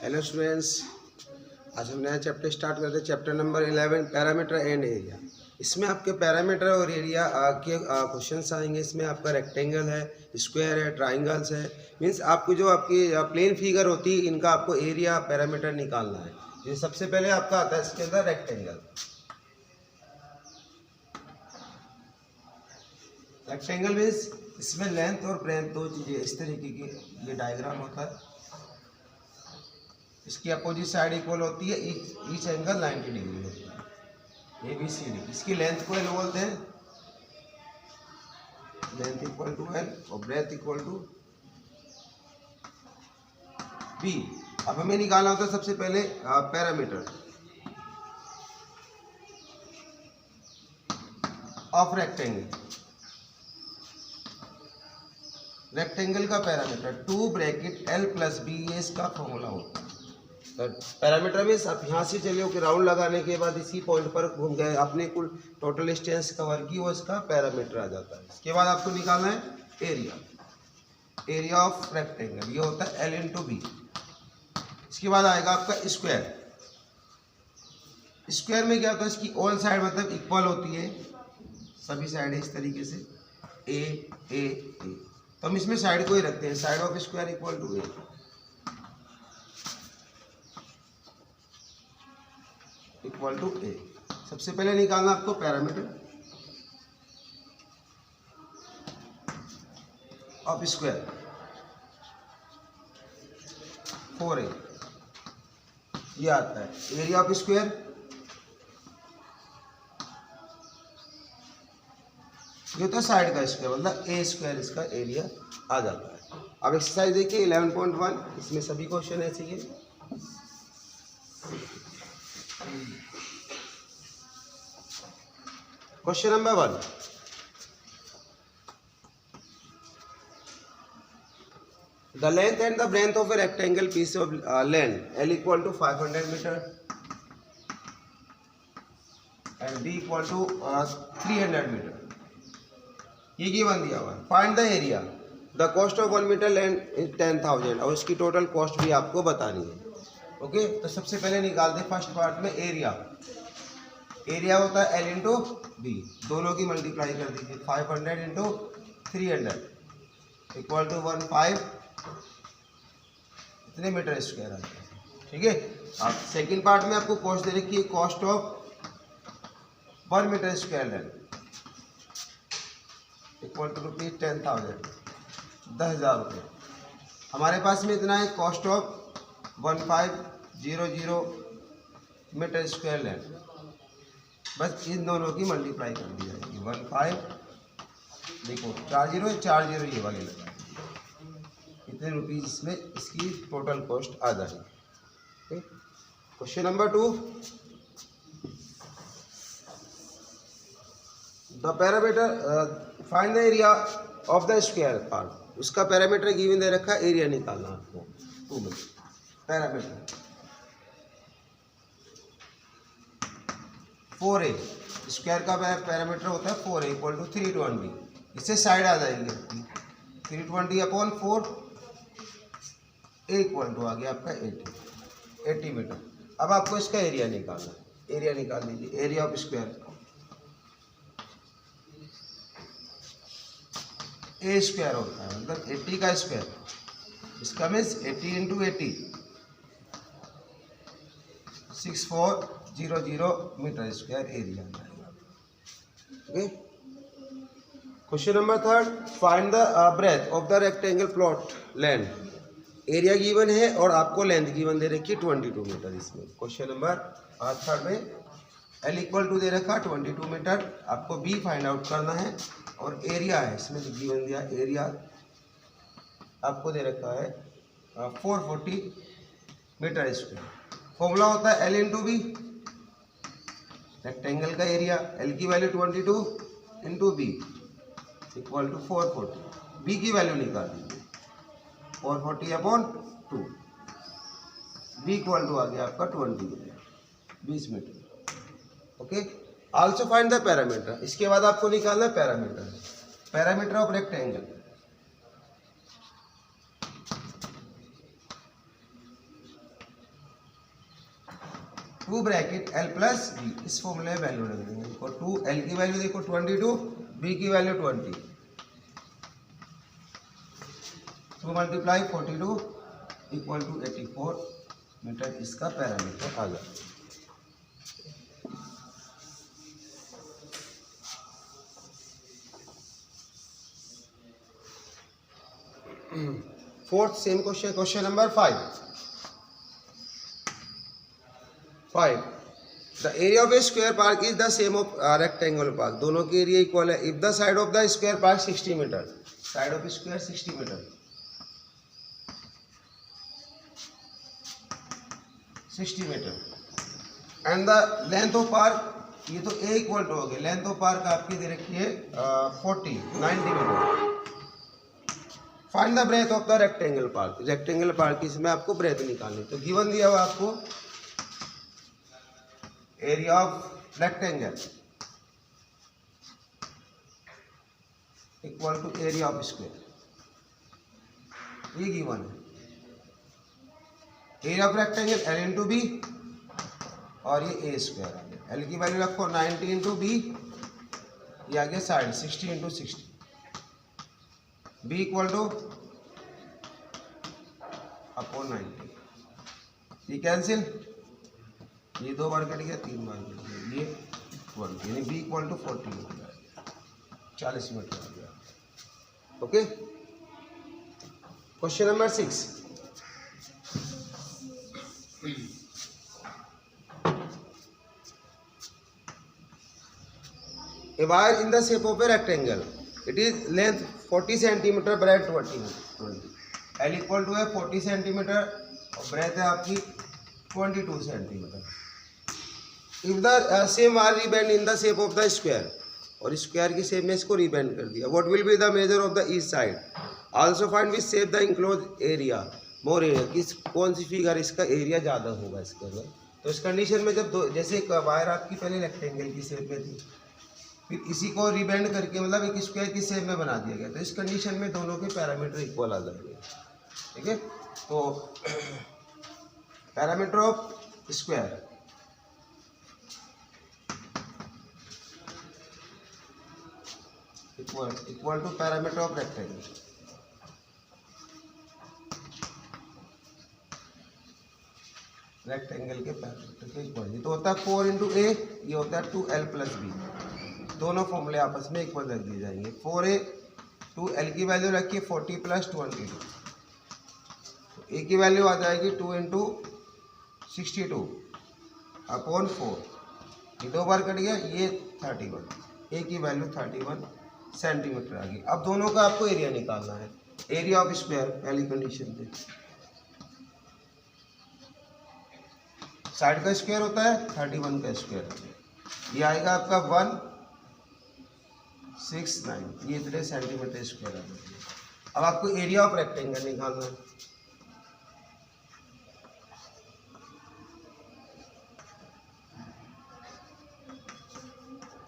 Hello students, आज हम नया चैप्टर स्टार्ट करते हैं। Chapter number 11 parameter and area. इसमें आपके पैरामीटर और एरिया के क्वेश्चंस आएंगे। इसमें आपका रेक्टेंगल है, स्क्वायर है, ट्राइंगल्स है। मींस आपको जो आपकी प्लेन फिगर होती है इनका आपको एरिया पैरामीटर निकालना है। ये सबसे पहले आपका आता है इसके अंदर रेक्टेंगल। रेक्टेंगल मीन्स इसमें लेंथ और ब्रेथ दो चीज़ें इस तरीके की ये डायग्राम होता है। इसकी अपोजिट साइड इक्वल होती है, ईच एंगल 90 डिग्री होता है। A B C D. इसकी लेंथ को एल बोलते हैं, लेंथ इक्वल टू एल और ब्रेथ इक्वल टू बी। अब हमें निकालना होता है सबसे पहले पैरामीटर ऑफ रेक्टेंगल। रेक्टेंगल का parameter 2 bracket L plus B, ये इसका फॉर्मूला होता है। पैरामीटर में आप यहाँ से चले कि राउंड लगाने के बाद इसी पॉइंट पर घूम गए, आपने कुल टोटल डिस्टेंस कवर की, वो इसका पैरामीटर आ जाता है। इसके बाद आपको निकालना है एरिया, एरिया ऑफ रेक्टेंगल, ये होता है एल इंटू बी। इसके बाद आएगा आपका स्क्वायर। स्क्वायर में क्या होता है, इसकी ऑल साइड मतलब इक्वल होती है, सभी साइड इस तरीके से ए ए ए, तो हम इसमें साइड को ही रखते हैं, side of square equal to A equal to A. सबसे पहले निकालना आपको पैरामीटर ऑफ स्क्वायर 4a, ये आता है। एरिया ऑफ स्क्वायर ये होता है साइड का स्क्वायर, मतलब ए स्क्वायर इसका एरिया आ जाता है। अब एक्सरसाइज देखिए 11.1, इसमें सभी क्वेश्चन ऐसे ही है। Question number 1, the length and the breadth of a rectangle piece of land L equal to 500 meter and B equal to 300 meter, ये गिवन दिया हुआ है। Find the area, the cost of 1 meter land is 10,000, और इसकी total cost भी आपको बतानी है। ओके, तो सबसे पहले निकाल दे फर्स्ट पार्ट में एरिया। एरिया होता है एल इंटू बी, दोनों की मल्टीप्लाई कर दीजिए। 500 इंटू 300 इक्वल टू 15 इतने मीटर स्क्वायर आता है। ठीक है, अब सेकंड पार्ट में आपको कॉस्ट दे रखी है, cost of 1 meter square land equal to rupees 10,000, 10,000 रुपये। हमारे पास में इतना है, cost of 1500 meter square land, बस इन दोनों की मल्टीप्लाई कर दी जाएगी। 15 देखो 40 40 ये वाले लगा, इतने रुपीज इसमें इसकी टोटल कॉस्ट आ जाएगी। Question number 2, the parameter find the area of the square part. उसका पैरामीटर गिवन दे रखा है, एरिया निकालना आपको। 2 में पैरामीटर 4a, स्क्वायर का पैरामीटर होता है 4a इक्वल टू 320, इससे साइड आ जाएगी 320 अपॉन 4, a इक्वल टू आ गया आपका 80 मीटर। अब आपको इसका एरिया निकालना है, एरिया निकाल लीजिए। Area of square a square होता है, मतलब 80 का स्क्वायर, इसका means 80 into 80 6400 meter square area. Okay, question number 3, find the breadth of the rectangle plot land. Area given है और आपको लेंथ गिवन दे रखी है 22 मीटर। इसमें क्वेश्चन नंबर 3 में एल इक्वल टू दे रखा 22 मीटर, आपको बी फाइंड आउट करना है, और एरिया है इसमें गिवन दिया, एरिया आपको दे रखा है 440 मीटर स्क्वायर। फॉर्मूला होता है एल इंटू बी, रेक्टेंगल का एरिया, एल की value 22 into B equal to 440, B की वैल्यू निकाल दीजिए 440 अपॉन 2, बी इक्वल टू आ गया आपका 20 meter. Okay, also find the parameter. इसके बाद आपको निकालना है parameter, parameter of rectangle. 2 bracket L plus B, इस फॉर्मूले में वैल्यू रख देंगे। और 2 एल की वैल्यू देखो 22, बी की value 20, 2 multiply 42 equal to 84 meter इसका पैरामीटर आ गया। Fourth same question, question number 5। The area of a square park is the same of rectangular park, दोनों की एरिया इक्वल है। If the side of the square park 60 meter, side of square 60 meter, 60 meter, and the length of park, ये तो ए equal to हो गया, length of park आपकी दे रखी है 90 meter. Find the breadth of the rectangle park, rectangle park की इसमें आपको ब्रेथ निकालनी। तो गिवन दिया हुआ आपको area of rectangle equal to area of square, ये गिवन है। Area of rectangle L into B और ये ए स्क्वायर आ गया। एल की वैल्यू रखो 90 इंटू बी, ये आ गया side 60 into 60, B equal to upon 90, ये कैंसिल, ये 2 बार कट गया, 3 बार कट गया, ये 1, यानी बी इक्वल टू 40 मीटर आ गया, 40 मीटर आ गया। Okay, question number 6। A wire in the shape of a rectangle, it is length 40 centimeter, breadth 20, L equal to है 40 centimeter और breadth है आपकी 22 centimeter. If the same wire rebend in the shape of the square, और square की shape में इसको रीबेंड कर दिया, what will be the measure of the each side? Also find which shape the enclosed area more area, किस कौन सी figure इसका area ज़्यादा होगा इसके अंदर। तो इस कंडीशन में जब जैसे वायर आपकी पहले रेक्टेंगल की शेप में थी, फिर इसी को रिबेंड करके मतलब एक स्क्वायर की शेप में बना दिया गया, तो इस कंडीशन में दोनों के पैरामीटर इक्वल आ जाएंगे। ठीक है, तो parameter of square equal to parameter of rectangle. Rectangle के पैरामीटर के इक्वल, ये तो होता है 4 इंटू ए, ये होता है 2l प्लस बी, दोनों फॉर्मूले आपस में इक्वल रख दिए जाएंगे। 4a 2l की वैल्यू रखिए 40 प्लस 22, ए की वैल्यू आ जाएगी 2 इंटू 62 अपॉन 4, ये 2 बार कट गया, ये 31, ए की वैल्यू 31 सेंटीमीटर आ गई। अब दोनों का आपको एरिया निकालना है, एरिया ऑफ स्क्वायर पहली कंडीशन पे, साइड का स्क्वायर होता है 31 का स्क्वायर, ये आएगा आपका 169, ये इतने सेंटीमीटर स्क्वायर आ जाएगा। अब आपको एरिया ऑफ रेक्टेंगल निकालना है,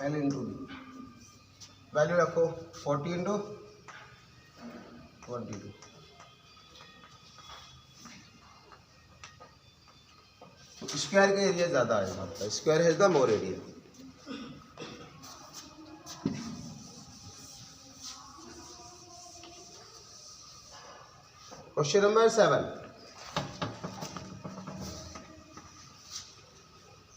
एल इंटू बी, वैल्यू रखो 40 इंटू 22, तो स्क्वायर का एरिया ज़्यादा आएगा आपका, square has the more area. Question number 7।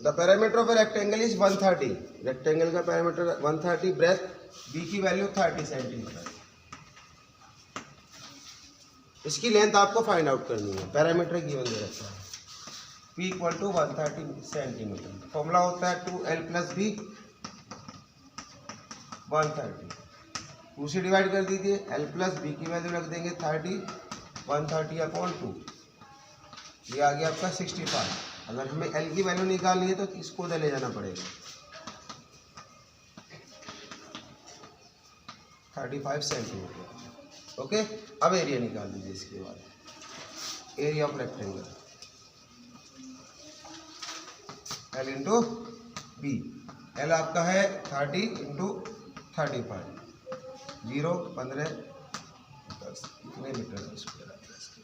The parameter of a rectangle is 130, rectangle का पैरामीटर 130, ब्रेथ बी की वैल्यू 30 सेंटीमीटर, इसकी लेंथ आपको फाइंड आउट करनी है। पैरामीटर गिवन दे रखा है, P equal to 130 centimeter, formula होता है 2l प्लस बी 130, 2 से डिवाइड कर दीजिए, l प्लस बी की वैल्यू रख देंगे 30, 130 अपॉन 2, ये आ गया आपका 65। अगर हमें l की वैल्यू निकालनी है तो इसको उधर ले जाना पड़ेगा, 35 सेंटीमीटर। ओके, अब एरिया निकाल दीजिए इसके बाद, area of rectangle L into B, L आपका है 30 इंटू 35, 0 15 10, कितने मीटर है स्क्वायर आता है इसके।